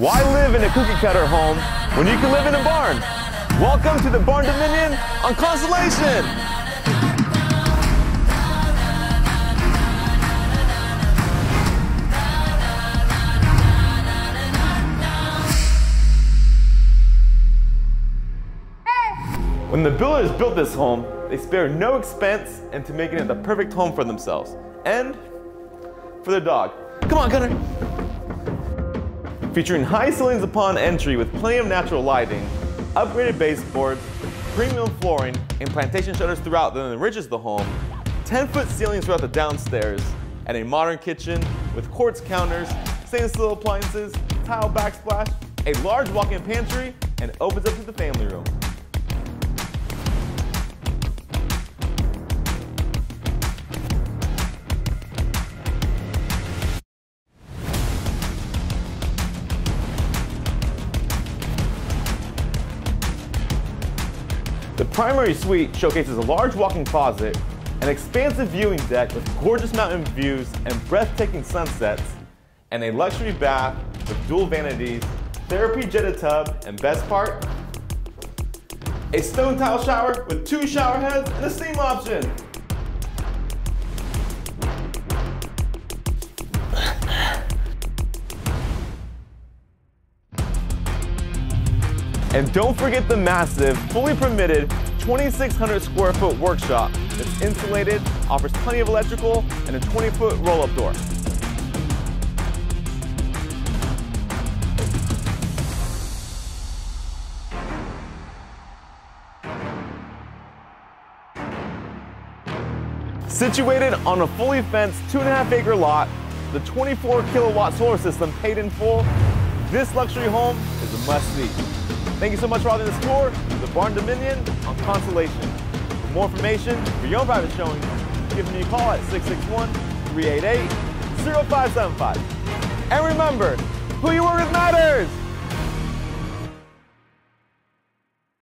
Why live in a cookie cutter home when you can live in a barn? Welcome to the Barn Dominion on Constellation. When the builders built this home, they spared no expense into making it the perfect home for themselves and for their dog. Come on, Gunner. Featuring high ceilings upon entry with plenty of natural lighting, upgraded baseboards, premium flooring, and plantation shutters throughout that enriches the home, 10-foot ceilings throughout the downstairs, and a modern kitchen with quartz counters, stainless steel appliances, tile backsplash, a large walk-in pantry, and opens up to the family room. The primary suite showcases a large walk-in closet, an expansive viewing deck with gorgeous mountain views and breathtaking sunsets, and a luxury bath with dual vanities, therapy jetted tub, and best part, a stone tile shower with 2 shower heads and a steam option. And don't forget the massive, fully permitted 2,600 square foot workshop that's insulated, offers plenty of electrical, and a 20-foot roll-up door. Situated on a fully fenced 2.5-acre lot, the 24 kilowatt solar system paid in full, this luxury home is a must-see. Thank you so much for having this tour of the Barn Dominion on Constellation. For more information, for your own private showing, give me a call at 661-388-0575. And remember, who you work with matters!